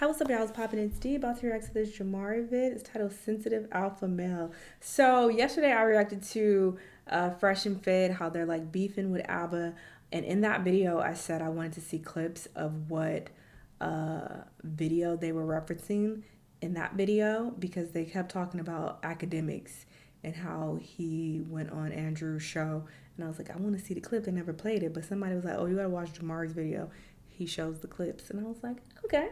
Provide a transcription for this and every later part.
What's up, y'all? It's popping. It's D. About to react to this Jamari vid. It's titled "Sensitive Alpha Male." So yesterday I reacted to Fresh and Fit, how they're like beefing with ABBA, and in that video I said I wanted to see clips of what video they were referencing in that video because they kept talking about academics and how he went on Andrew's show, and I was like, I want to see the clip. They never played it, but somebody was like, oh, you gotta watch Jamari's video. He shows the clips, and I was like, okay.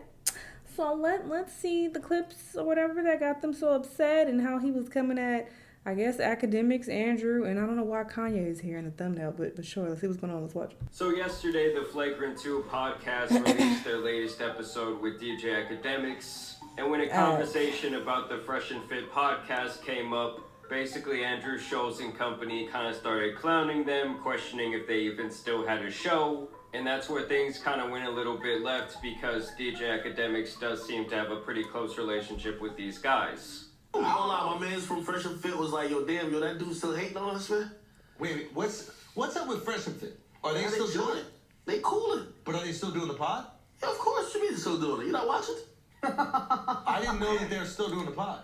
So let's see the clips or whatever that got them so upset and how he was coming at, I guess, academics, Andrew, and I don't know why Kanye is here in the thumbnail, but sure, let's see what's going on. Let's watch. So yesterday, the Flagrant 2 podcast released their latest episode with DJ Academics, and when a conversation about the Fresh and Fit podcast came up, basically Andrew, Schulz and company kind of started clowning them, questioning if they even still had a show. And that's where things kind of went a little bit left because DJ Academics does seem to have a pretty close relationship with these guys. I don't lie, my man's from Fresh and Fit was like, yo, that dude still hating on us, man? Wait, what's up with Fresh and Fit? Are they still doing it? They cooling. But are they still doing the pod? Yeah, of course you mean they're still doing it. You not watching? I didn't know that they're still doing the pod.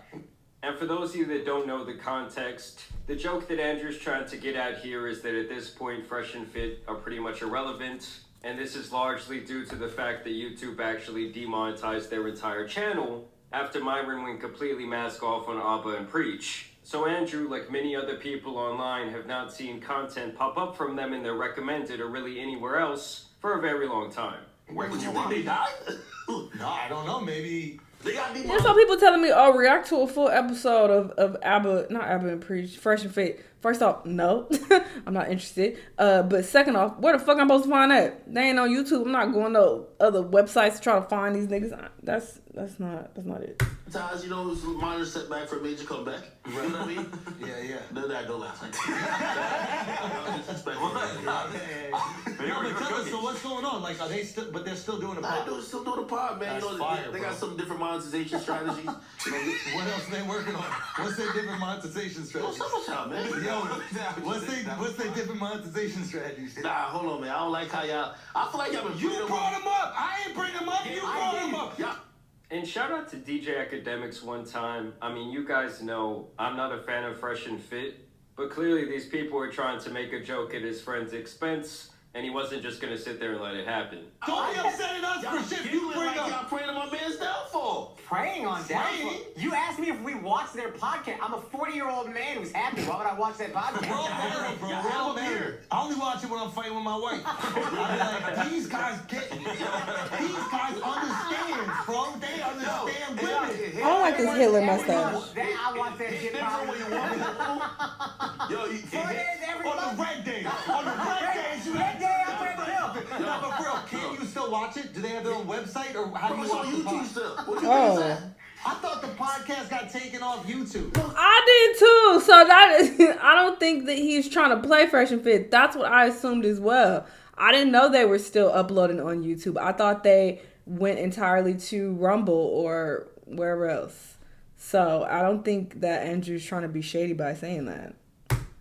And for those of you that don't know the context, the joke that Andrew's trying to get at here is that at this point, Fresh and Fit are pretty much irrelevant. And this is largely due to the fact that YouTube actually demonetized their entire channel after Myron went completely mask off on Abba and Preach. So Andrew, like many other people online, have not seen content pop up from them in their recommended or really anywhere else for a very long time. Wait, would you think they died? No, I don't know. Maybe they got demonetized. There's some people telling me, oh, react to a full episode of ABBA, not ABBA and Preach, Fresh and Fit. First off, no, I'm not interested. But second off, where the fuck I'm supposed to find that? They ain't on YouTube. I'm not going to other websites to try to find these niggas. That's not it. Sometimes, you know, it's a minor setback for a major comeback. You know what I mean? Yeah. No, don't laugh like that. So what's going on? Like, are they still? But they're still doing the pod. They're still doing the pod, man. That's you know, fire, they bro. got some different monetization strategies. What else are they working on? What's their different monetization strategies? What's up, man? Yo, what's their different monetization strategies? Nah, hold on, man. I don't like how y'all. I feel like y'all been. You brought them up. I ain't bring them up. You brought them up. Yeah. And shout out to DJ Academics one time. I mean, you guys know I'm not a fan of Fresh and Fit, but clearly these people were trying to make a joke at his friend's expense, and he wasn't just going to sit there and let it happen. Don't be upsetting us for shit you bring up. Y'all praying on my man's downfall. Praying on downfall? You asked me if we watched their podcast. I'm a 40-year-old man who's happy. Why would I watch that podcast? Real married. I only watch it when I'm fighting with my wife. I'm like, these guys understand, bro. They understand women. I don't like this Hitler mustache. I watch that shit probably. Yo, on the red days. On the red days, you have no, but for real, can you still watch it? Do they have their own website, or how do you watch the pod? Still? I thought the podcast got taken off YouTube. I did too. So that is, I don't think that he's trying to play Fresh and Fit. That's what I assumed as well. I didn't know they were still uploading on YouTube. I thought they went entirely to Rumble or wherever else. So I don't think that Andrew's trying to be shady by saying that.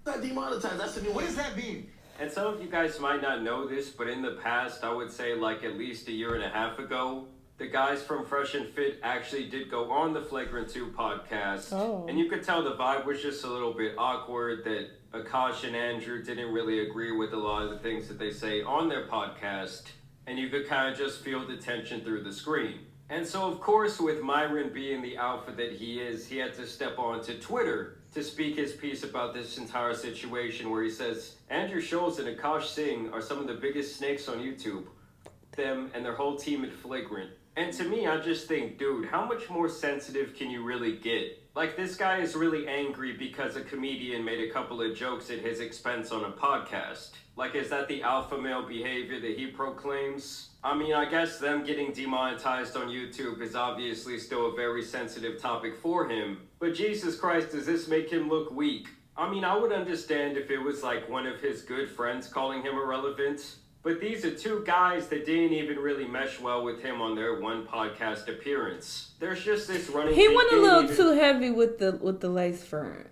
Not demonetized. That's the new. What does that mean? And some of you guys might not know this, but in the past, I would say like at least a year and a half ago, the guys from Fresh and Fit actually did go on the Flagrant 2 podcast. Oh. And you could tell the vibe was just a little bit awkward, that Akash and Andrew didn't really agree with a lot of the things that they say on their podcast. And you could kind of just feel the tension through the screen. And so, of course, with Myron being the alpha that he is, he had to step onto Twitter to speak his piece about this entire situation, where he says, Andrew Schulz and Akash Singh are some of the biggest snakes on YouTube. Them and their whole team at Flagrant. And to me, I just think, dude, how much more sensitive can you really get? Like, this guy is really angry because a comedian made a couple of jokes at his expense on a podcast. Like, is that the alpha male behavior that he proclaims? I mean, I guess them getting demonetized on YouTube is obviously still a very sensitive topic for him. But Jesus Christ, does this make him look weak? I mean, I would understand if it was like one of his good friends calling him irrelevant. But these are two guys that didn't even really mesh well with him on their one podcast appearance. There's just this running. He went a little too heavy with the lace front.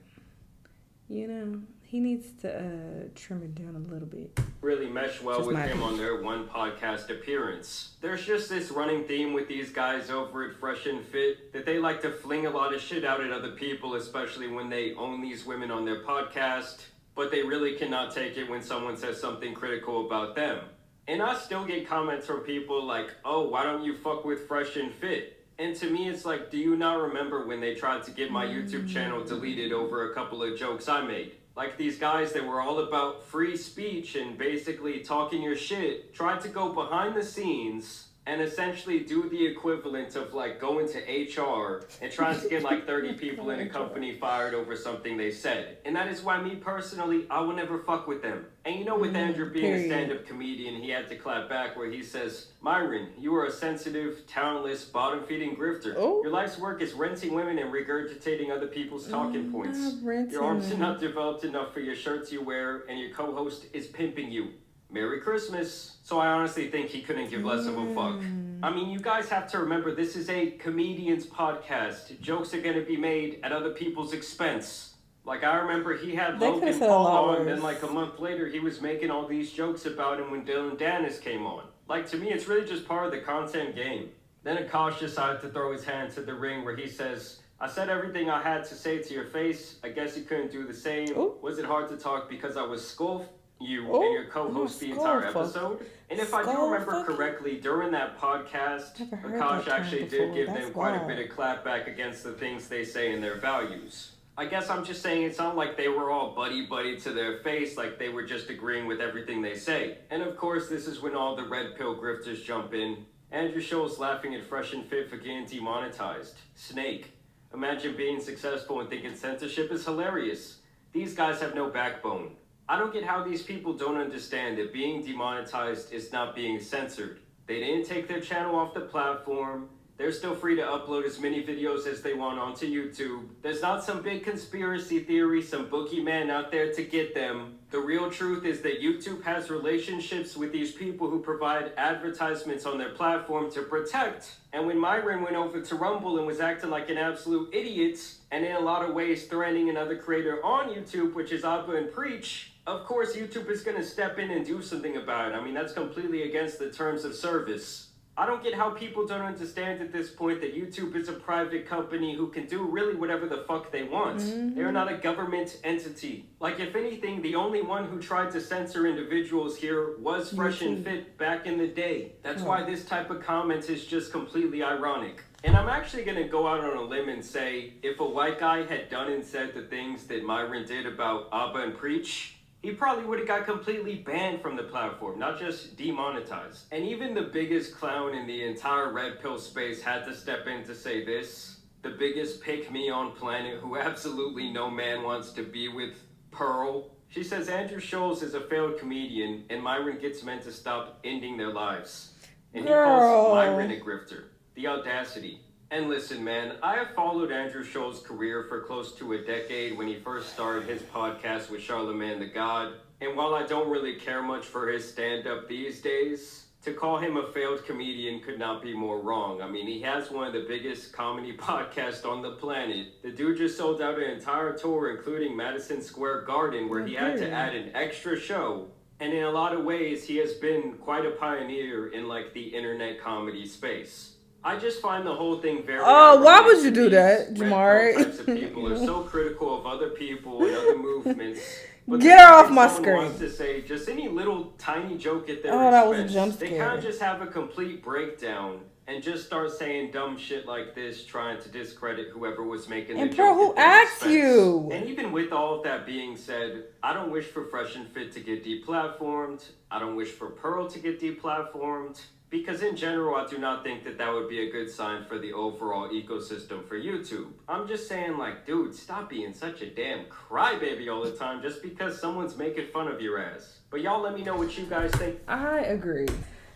You know, He needs to trim it down a little bit. Really mesh well Just with my him opinion. on their one podcast appearance. There's just this running theme with these guys over at Fresh and Fit that they like to fling a lot of shit out at other people, especially when they own these women on their podcast, but they really cannot take it when someone says something critical about them. And I still get comments from people like, oh, why don't you fuck with Fresh and Fit? And to me, it's like, do you not remember when they tried to get my YouTube channel deleted over a couple of jokes I made? Like these guys that were all about free speech and basically talking your shit tried to go behind the scenes and essentially do the equivalent of like going to HR and trying to get like 30 people in a company fired over something they said. And that is why me personally, I will never fuck with them. And you know, with Andrew being a stand-up comedian, he had to clap back where he says, Myron, you are a sensitive, talentless, bottom-feeding grifter. Oh. Your life's work is renting women and regurgitating other people's talking points. Your arms are not developed enough for your shirts you wear, and your co-host is pimping you. Merry Christmas. So I honestly think he couldn't give less of a fuck. I mean, you guys have to remember, this is a comedian's podcast. Jokes are going to be made at other people's expense. Like, I remember he had They Logan could've said a Paul lot on, worse. then like a month later, he was making all these jokes about him when Dylan Dennis came on. Like, to me, it's really just part of the content game. Then Akash decided to throw his hand to the ring where he says, I said everything I had to say to your face. I guess you couldn't do the same. Ooh. Was it hard to talk because I was scoffed? You Oh, and your co-host the entire skull fuck. episode. And if I do Skull remember fucking? correctly, during that podcast, Never heard Akash that term actually before. did give That's them quite a wild. bit of clapback against the things they say and their values. I guess I'm just saying it's not like they were all buddy-buddy to their face, like they were just agreeing with everything they say. And of course, this is when all the red pill grifters jump in. Andrew Schulz laughing at Fresh and Fit for getting demonetized. Snake. Imagine being successful and thinking censorship is hilarious. These guys have no backbone. I don't get how these people don't understand that being demonetized is not being censored. They didn't take their channel off the platform. They're still free to upload as many videos as they want onto YouTube. There's not some big conspiracy theory, some boogeyman out there to get them. The real truth is that YouTube has relationships with these people who provide advertisements on their platform to protect. And when Myron went over to Rumble and was acting like an absolute idiot, and in a lot of ways threatening another creator on YouTube, which is Abba and Preach, of course YouTube is going to step in and do something about it. I mean, that's completely against the terms of service. I don't get how people don't understand at this point that YouTube is a private company who can do really whatever the fuck they want. They're not a government entity. Like, if anything, the only one who tried to censor individuals here was Fresh and Fit back in the day. That's why this type of comment is just completely ironic. And I'm actually going to go out on a limb and say, if a white guy had done and said the things that Myron did about Abba and Preach, he probably would have got completely banned from the platform, not just demonetized. And even the biggest clown in the entire red pill space had to step in to say this. The biggest pick-me on planet who absolutely no man wants to be with, Pearl. She says Andrew Schulz is a failed comedian and Myron gets men to stop ending their lives. And he calls Myron a grifter. The audacity. And listen, man, I have followed Andrew Schulz's career for close to a decade when he first started his podcast with Charlemagne the God. And while I don't really care much for his stand-up these days, to call him a failed comedian could not be more wrong. I mean, he has one of the biggest comedy podcasts on the planet. The dude just sold out an entire tour, including Madison Square Garden, where he had to add an extra show. And in a lot of ways, he has been quite a pioneer in, like, the internet comedy space. I just find the whole thing very... Oh, why would you ironic. do that, These red Jamari? pill types of people are so critical of other people and other movements. But Get the her off second my someone screen. wants to say just any little tiny joke at their Oh, that was a expense, jump they scare. kind of just have a complete breakdown and just start saying dumb shit like this, trying to discredit whoever was making the And joke. bro, who at their asked expense. you? And even with all of that being said, I don't wish for Fresh and Fit to get deplatformed. I don't wish for Pearl to get deplatformed. Because in general, I do not think that that would be a good sign for the overall ecosystem for YouTube. I'm just saying, like, dude, stop being such a damn crybaby all the time just because someone's making fun of your ass. But y'all let me know what you guys think. I agree.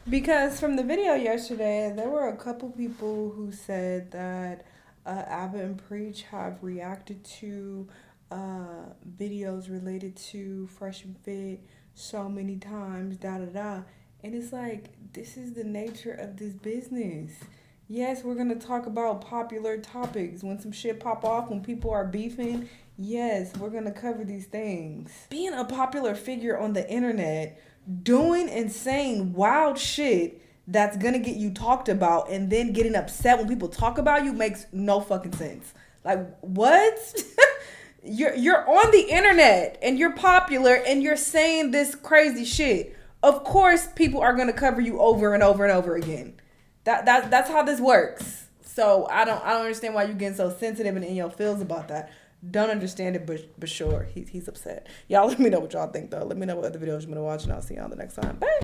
Because from the video yesterday, there were a couple people who said that Abba and Preach have reacted to videos related to Fresh and Fit so many times, da-da-da. And it's like, this is the nature of this business. Yes, we're gonna talk about popular topics. When some shit pop off, when people are beefing, yes, we're gonna cover these things. Being a popular figure on the internet, doing and saying wild shit that's gonna get you talked about and then getting upset when people talk about you makes no fucking sense. Like, what? You're on the internet and you're popular and you're saying this crazy shit. Of course people are gonna cover you over and over and over again. That's how this works. So I don't understand why you're getting so sensitive and in your feels about that. Don't understand it, but sure, he's upset. Y'all let me know what y'all think though. Let me know what other videos you want to watch, and I'll see y'all the next time. Bye.